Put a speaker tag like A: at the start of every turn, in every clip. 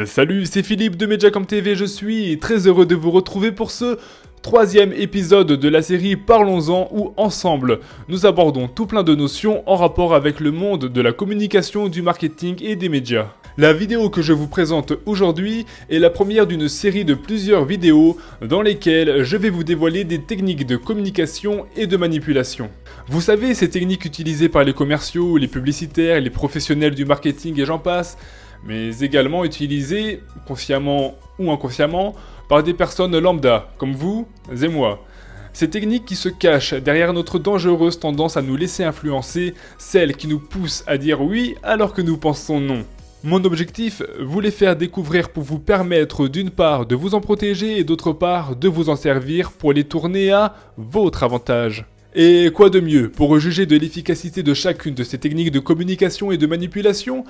A: Salut, c'est Philippe de Mediacom TV, je suis très heureux de vous retrouver pour ce troisième épisode de la série Parlons-en où ensemble, nous abordons tout plein de notions en rapport avec le monde de la communication, du marketing et des médias. La vidéo que je vous présente aujourd'hui est la première d'une série de plusieurs vidéos dans lesquelles je vais vous dévoiler des techniques de communication et de manipulation. Vous savez, ces techniques utilisées par les commerciaux, les publicitaires, les professionnels du marketing et j'en passe, mais également utilisées, consciemment ou inconsciemment, par des personnes lambda, comme vous et moi. Ces techniques qui se cachent derrière notre dangereuse tendance à nous laisser influencer, celles qui nous poussent à dire oui alors que nous pensons non. Mon objectif, vous les faire découvrir pour vous permettre d'une part de vous en protéger et d'autre part de vous en servir pour les tourner à votre avantage. Et quoi de mieux pour juger de l'efficacité de chacune de ces techniques de communication et de manipulation ?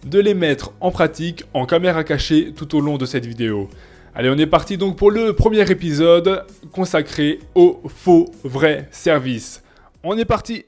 A: De les mettre en pratique en caméra cachée tout au long de cette vidéo. Allez, on est parti donc pour le premier épisode consacré au faux vrai service. On est parti!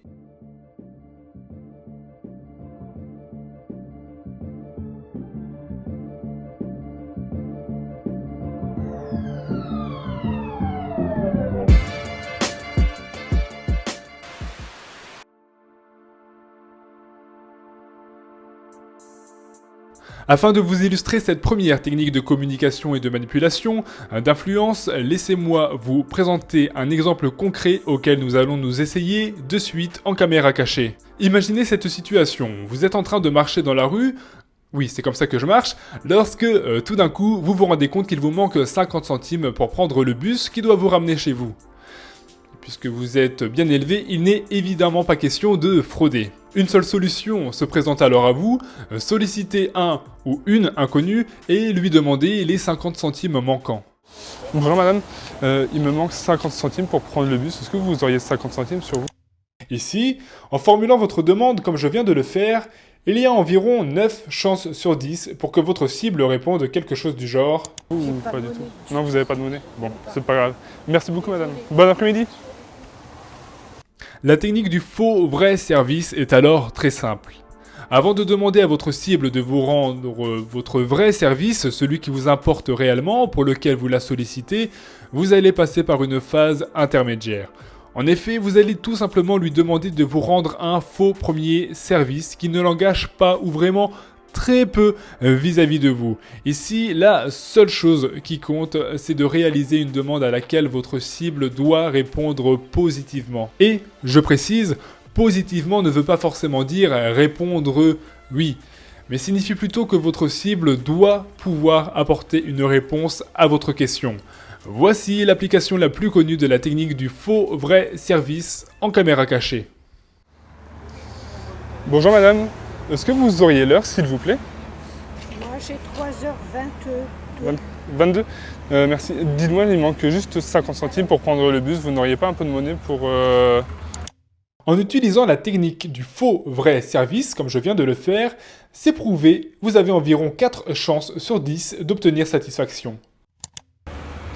A: Afin de vous illustrer cette première technique de communication et de manipulation, d'influence, laissez-moi vous présenter un exemple concret auquel nous allons nous essayer de suite en caméra cachée. Imaginez cette situation, vous êtes en train de marcher dans la rue, oui c'est comme ça que je marche, lorsque tout d'un coup vous vous rendez compte qu'il vous manque 50 centimes pour prendre le bus qui doit vous ramener chez vous. Puisque vous êtes bien élevé, il n'est évidemment pas question de frauder. Une seule solution se présente alors à vous, solliciter un ou une inconnue et lui demander les 50 centimes manquants.
B: Bonjour madame, il me manque 50 centimes pour prendre le bus, est-ce que vous auriez 50 centimes sur vous?
A: Ici, en formulant votre demande comme je viens de le faire, il y a environ 9 chances sur 10 pour que votre cible réponde quelque chose du genre «
B: Ou pas du tout? Non, vous n'avez pas de monnaie? Bon, c'est pas grave. Merci beaucoup madame. Bon après-midi.
A: La technique du faux vrai service est alors très simple. Avant de demander à votre cible de vous rendre votre vrai service, celui qui vous importe réellement, pour lequel vous la sollicitez, vous allez passer par une phase intermédiaire. En effet, vous allez tout simplement lui demander de vous rendre un faux premier service qui ne l'engage pas ou vraiment très peu vis-à-vis de vous. Ici, la seule chose qui compte, c'est de réaliser une demande à laquelle votre cible doit répondre positivement. Et, je précise, positivement ne veut pas forcément dire répondre oui, mais signifie plutôt que votre cible doit pouvoir apporter une réponse à votre question. Voici l'application la plus connue de la technique du faux vrai service en caméra cachée.
B: Bonjour madame, est-ce que vous auriez l'heure s'il vous plaît?
C: Moi j'ai 3h22.
B: 22 merci. Dites-moi, il manque juste 50 centimes pour prendre le bus, vous n'auriez pas un peu de monnaie pour...
A: En utilisant la technique du faux vrai service, comme je viens de le faire, c'est prouvé, vous avez environ 4 chances sur 10 d'obtenir satisfaction.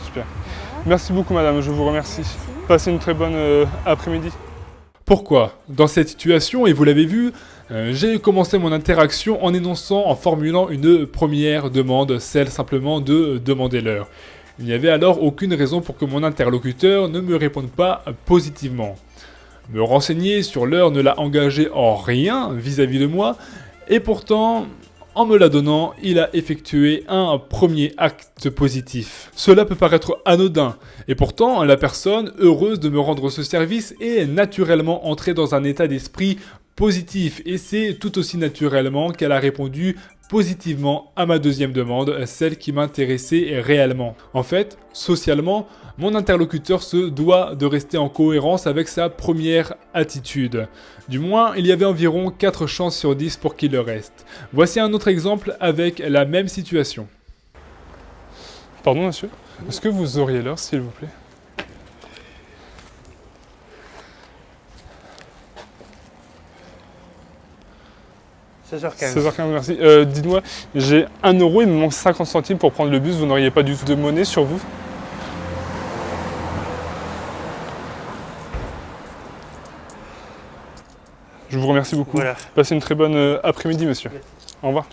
B: Super. Merci beaucoup madame, je vous remercie.
C: Merci.
B: Passez une très bonne après-midi.
A: Pourquoi? Dans cette situation, et vous l'avez vu, j'ai commencé mon interaction en énonçant, en formulant une première demande, celle simplement de demander l'heure. Il n'y avait alors aucune raison pour que mon interlocuteur ne me réponde pas positivement. Me renseigner sur l'heure ne l'a engagé en rien vis-à-vis de moi, et pourtant, en me la donnant, il a effectué un premier acte positif. Cela peut paraître anodin, et pourtant, la personne, heureuse de me rendre ce service, est naturellement entrée dans un état d'esprit positif, et c'est tout aussi naturellement qu'elle a répondu positivement à ma deuxième demande, celle qui m'intéressait réellement. En fait, socialement, mon interlocuteur se doit de rester en cohérence avec sa première attitude. Du moins, il y avait environ 4 chances sur 10 pour qu'il le reste. Voici un autre exemple avec la même situation.
B: Pardon monsieur, est-ce que vous auriez l'heure s'il vous plaît?
D: – 16h15.
B: 16h15, merci. Dites-moi, j'ai 1 euro, il me manque 50 centimes pour prendre le bus, vous n'auriez pas du tout de monnaie sur vous? Je vous remercie beaucoup.
D: Voilà.
B: Passez une très bonne après-midi, monsieur. Au revoir.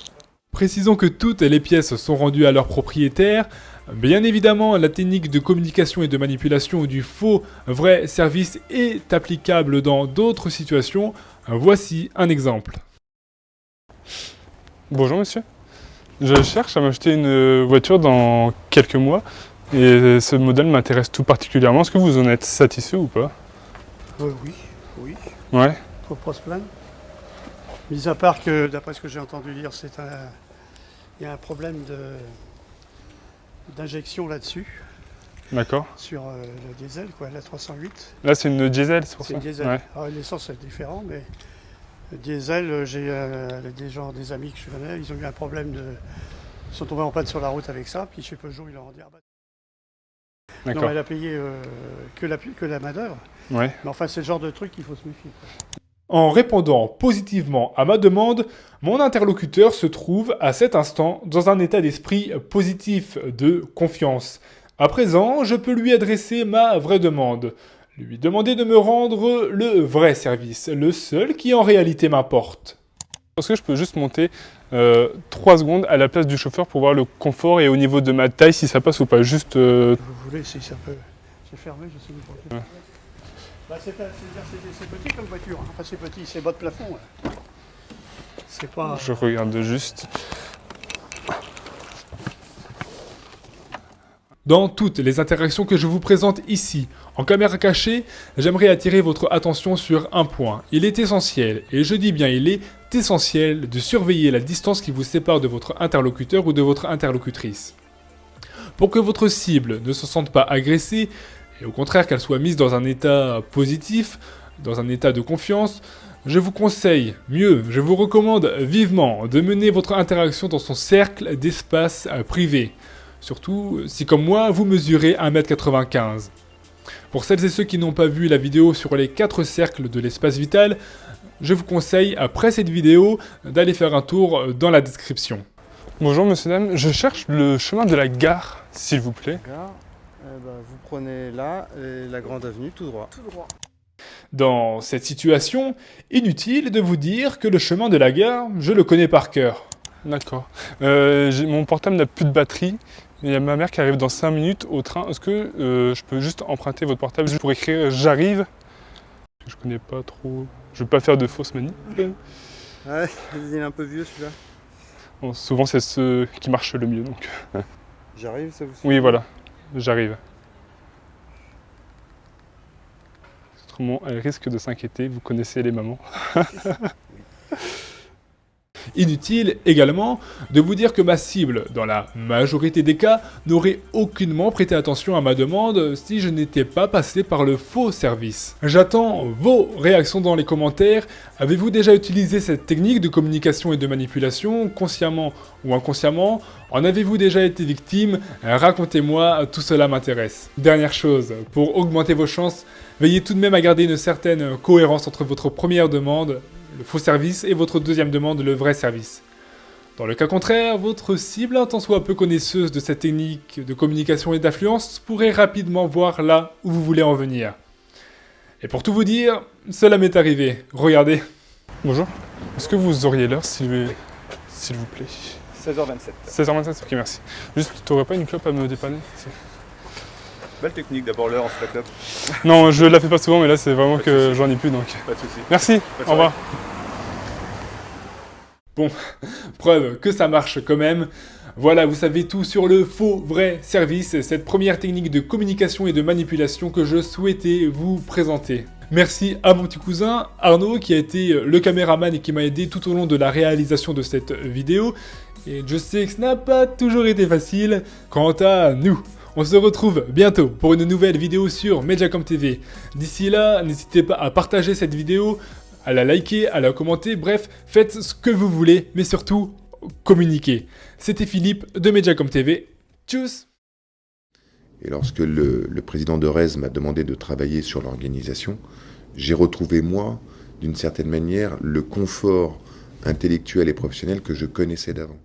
A: Précisons que toutes les pièces sont rendues à leur propriétaire. Bien évidemment, la technique de communication et de manipulation du faux vrai service est applicable dans d'autres situations. Voici un exemple.
B: Bonjour monsieur. Je cherche à m'acheter une voiture dans quelques mois et ce modèle m'intéresse tout particulièrement. Est-ce que vous en êtes satisfait ou pas?
D: Oui.
B: Ouais.
D: Faut pas se plaindre. Mis à part que, d'après ce que j'ai entendu dire, il y a un problème d'injection là-dessus,
B: D'accord.
D: sur le diesel, quoi, la 308.
B: Là c'est une diesel, c'est pour
D: C'est
B: ça?
D: une diesel.
B: Ouais.
D: Alors, l'essence c'est différent, mais le diesel, j'ai des amis que je connais, ils ont eu un problème ils sont tombés en panne sur la route avec ça, puis chez Peugeot, ils leur ont dit ah bah, non,
B: D'accord.
D: elle a payé que la main-d'œuvre.
B: Ouais.
D: Mais enfin, c'est le genre de truc qu'il faut se méfier, quoi.
A: En répondant positivement à ma demande, mon interlocuteur se trouve à cet instant dans un état d'esprit positif de confiance. À présent, je peux lui adresser ma vraie demande. Lui demander de me rendre le vrai service, le seul qui en réalité m'importe.
B: Est-ce que je peux juste monter 3 secondes à la place du chauffeur pour voir le confort et au niveau de ma taille si ça passe ou pas? Juste.
D: Vous voulez, si ça peut. C'est fermé, je sais pas.
B: Ouais.
D: Bah, c'est petit comme voiture, hein. Enfin c'est petit, c'est bas de plafond. Ouais. C'est pas.
B: Je regarde juste.
A: Dans toutes les interactions que je vous présente ici, en caméra cachée, j'aimerais attirer votre attention sur un point. Il est essentiel, et je dis bien il est essentiel, de surveiller la distance qui vous sépare de votre interlocuteur ou de votre interlocutrice. Pour que votre cible ne se sente pas agressée, et au contraire qu'elle soit mise dans un état positif, dans un état de confiance, je vous conseille, mieux, je vous recommande vivement de mener votre interaction dans son cercle d'espace privé. Surtout si comme moi, vous mesurez 1m95. Pour celles et ceux qui n'ont pas vu la vidéo sur les 4 cercles de l'espace vital, je vous conseille, après cette vidéo, d'aller faire un tour dans la description.
B: Bonjour monsieur, dame, je cherche le chemin de la gare, s'il vous plaît.
E: Gare, vous prenez là, la grande avenue, tout droit.
A: Dans cette situation, inutile de vous dire que le chemin de la gare, je le connais par cœur.
B: D'accord. Mon portable n'a plus de batterie. Il y a ma mère qui arrive dans 5 minutes au train. Est-ce que je peux juste emprunter votre portable juste pour écrire j'arrive? Je connais pas trop. Je veux pas faire de fausses manies.
E: Ouais, il est un peu vieux celui-là.
B: Bon, souvent c'est ceux qui marchent le mieux donc.
E: J'arrive, ça vous suffit?
B: Oui voilà, j'arrive. Autrement, elle risque de s'inquiéter, vous connaissez les mamans.
A: Inutile également de vous dire que ma cible, dans la majorité des cas, n'aurait aucunement prêté attention à ma demande si je n'étais pas passé par le faux service. J'attends vos réactions dans les commentaires. Avez-vous déjà utilisé cette technique de communication et de manipulation, consciemment ou inconsciemment? En avez-vous déjà été victime? Racontez-moi, tout cela m'intéresse. Dernière chose, pour augmenter vos chances, veillez tout de même à garder une certaine cohérence entre votre première demande, le faux service, et votre deuxième demande, le vrai service. Dans le cas contraire, votre cible, un tant soit peu connaisseuse de cette technique de communication et d'influence, pourrait rapidement voir là où vous voulez en venir. Et pour tout vous dire, cela m'est arrivé. Regardez.
B: Bonjour. Est-ce que vous auriez l'heure s'il vous plaît?
F: 16h27.
B: 16h27, ok merci. Juste, t'aurais pas une clope à me dépanner?
F: Belle technique, d'abord l'heure, ensuite la clope.
B: Non, je la fais pas souvent, mais là c'est vraiment
F: Pas de
B: que
F: souci.
B: j'en ai plus donc.
F: Pas de soucis.
B: Merci,
F: Bonne
B: au revoir.
A: Bon, preuve que ça marche quand même. Voilà, vous savez tout sur le faux vrai service, cette première technique de communication et de manipulation que je souhaitais vous présenter. Merci à mon petit cousin Arnaud qui a été le caméraman et qui m'a aidé tout au long de la réalisation de cette vidéo. Et je sais que ce n'a pas toujours été facile. Quant à nous, on se retrouve bientôt pour une nouvelle vidéo sur Mediacom TV. D'ici là, n'hésitez pas à partager cette vidéo, à la liker, à la commenter, bref, faites ce que vous voulez, mais surtout, communiquez. C'était Philippe de Mediacom TV. Tchuss!
G: Et lorsque le président de RES m'a demandé de travailler sur l'organisation, j'ai retrouvé, moi, d'une certaine manière, le confort intellectuel et professionnel que je connaissais d'avant.